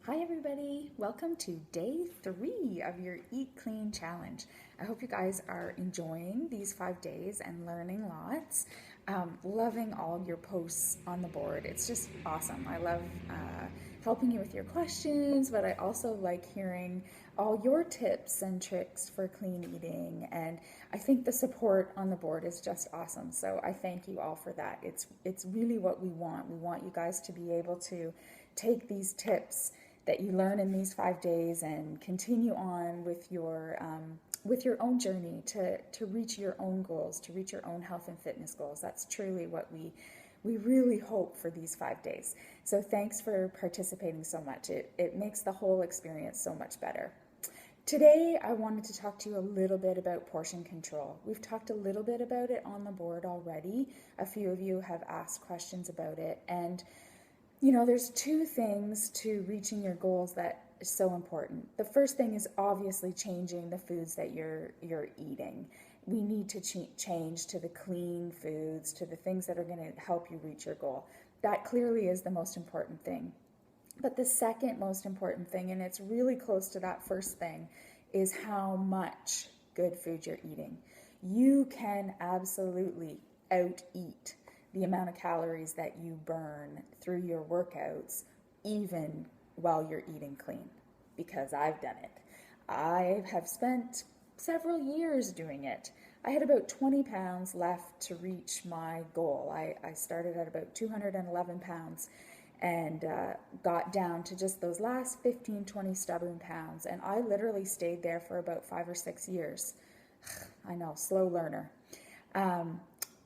Hi, everybody. Welcome to day 3 of your Eat Clean Challenge. I hope you guys are enjoying these 5 days and learning lots. Loving all your posts on the board. It's just awesome. I love helping you with your questions, but I also like hearing all your tips and tricks for clean eating. And I think the support on the board is just awesome. So I thank you all for that. It's really what we want. We want you guys to be able to take these tips that you learn in these 5 days and continue on with your own journey to reach your own goals, to reach your own health and fitness goals. That's truly what we really hope for these 5 days. So thanks for participating so much. It makes the whole experience so much better. Today, I wanted to talk to you a little bit about portion control. We've talked a little bit about it on the board already. A few of you have asked questions about it, and there's two things to reaching your goals that is so important. The first thing is obviously changing the foods that you're eating. We need to change to the clean foods, to the things that are going to help you reach your goal. That clearly is the most important thing. But the second most important thing, and it's really close to that first thing, is how much good food you're eating. You can absolutely out eat the amount of calories that you burn through your workouts, even while you're eating clean, because I've done it. I have spent several years doing it. I had about 20 pounds left to reach my goal. I started at about 211 pounds and got down to just those last 15, 20 stubborn pounds. And I literally stayed there for about 5 or 6 years. I know, slow learner.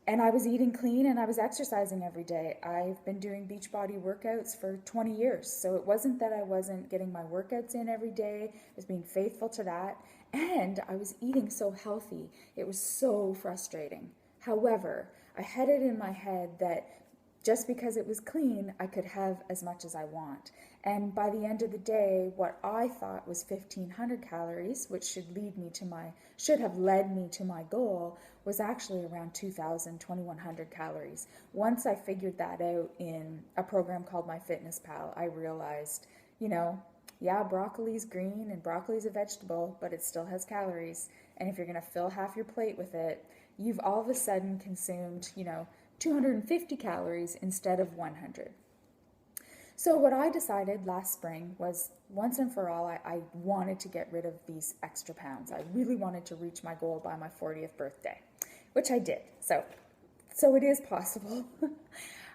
And I was eating clean and I was exercising every day. I've been doing Beachbody workouts for 20 years. So it wasn't that I wasn't getting my workouts in every day. I was being faithful to that. And I was eating so healthy. It was so frustrating. However, I had it in my head that just because it was clean, I could have as much as I want. And by the end of the day, what I thought was 1,500 calories, which should have led me to my goal, was actually around 2,000, 2,100 calories. Once I figured that out in a program called MyFitnessPal, I realized, yeah, broccoli's green and broccoli's a vegetable, but it still has calories. And if you're going to fill half your plate with it, you've all of a sudden consumed, 250 calories instead of 100. So what I decided last spring was once and for all, I wanted to get rid of these extra pounds. I really wanted to reach my goal by my 40th birthday, which I did. So it is possible.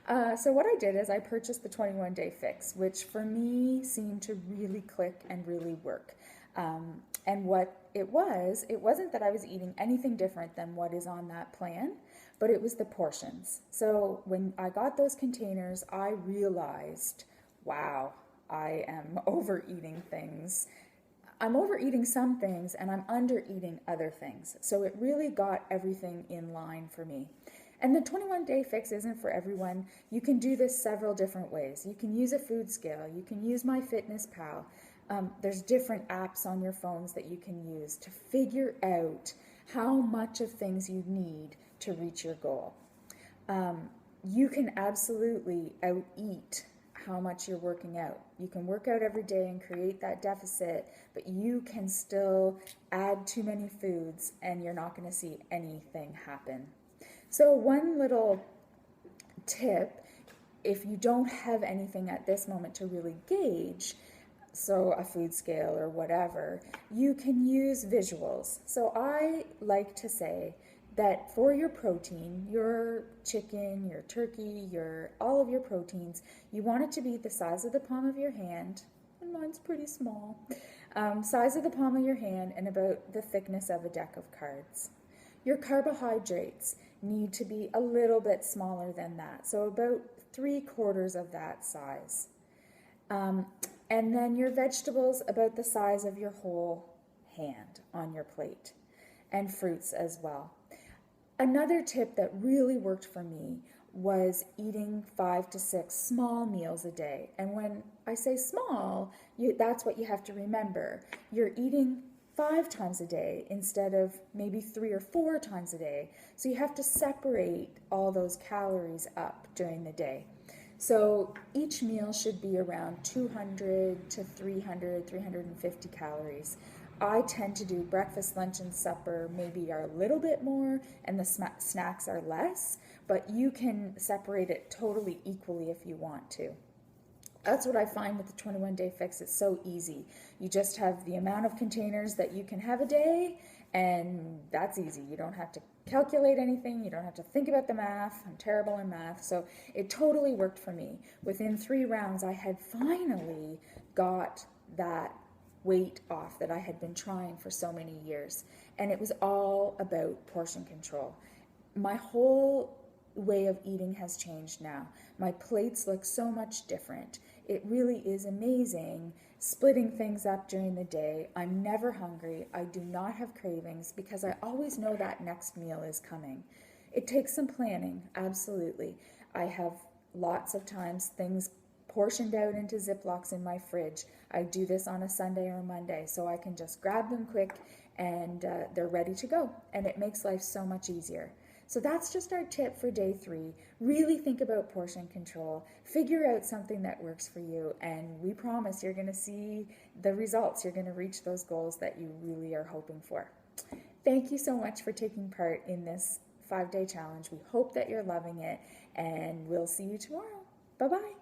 So what I did is I purchased the 21-day fix, which for me seemed to really click and really work. And what it wasn't that I was eating anything different than what is on that plan, but it was the portions. So when I got those containers, I realized, wow, I am overeating things. I'm overeating some things and I'm undereating other things. So it really got everything in line for me. And the 21-day fix isn't for everyone. You can do this several different ways. You can use a food scale. You can use MyFitnessPal. There's different apps on your phones that you can use to figure out how much of things you need to reach your goal. You can absolutely out-eat how much you're working out. You can work out every day and create that deficit, but you can still add too many foods and you're not going to see anything happen. So one little tip, if you don't have anything at this moment to really gauge, so a food scale or whatever, you can use visuals. So I like to say that for your protein, your chicken, your turkey, all of your proteins, you want it to be the size of the palm of your hand, and mine's pretty small, size of the palm of your hand and about the thickness of a deck of cards. Your carbohydrates need to be a little bit smaller than that, so about 3/4 of that size. And then your vegetables about the size of your whole hand on your plate, and fruits as well. Another tip that really worked for me was eating 5 to 6 small meals a day. And when I say small, that's what you have to remember. You're eating 5 times a day instead of maybe 3 or 4 times a day. So you have to separate all those calories up during the day. So each meal should be around 200 to 300, 350 calories. I tend to do breakfast, lunch, and supper maybe are a little bit more, and the snacks are less, but you can separate it totally equally if you want to. That's what I find with the 21 Day Fix. It's so easy. You just have the amount of containers that you can have a day, and that's easy. You don't have to calculate anything. You don't have to think about the math. I'm terrible in math. So it totally worked for me. Within 3 rounds, I had finally got that weight off that I had been trying for so many years. And it was all about portion control. My whole way of eating has changed now. My plates look so much different. It really is amazing splitting things up during the day. I'm never hungry. I do not have cravings because I always know that next meal is coming. It takes some planning, absolutely. I have lots of times things portioned out into Ziplocs in my fridge. I do this on a Sunday or Monday, so I can just grab them quick and they're ready to go. And it makes life so much easier. So that's just our tip for day 3. Really think about portion control. Figure out something that works for you, and we promise you're going to see the results. You're going to reach those goals that you really are hoping for. Thank you so much for taking part in this 5-day challenge. We hope that you're loving it, and we'll see you tomorrow. Bye-bye.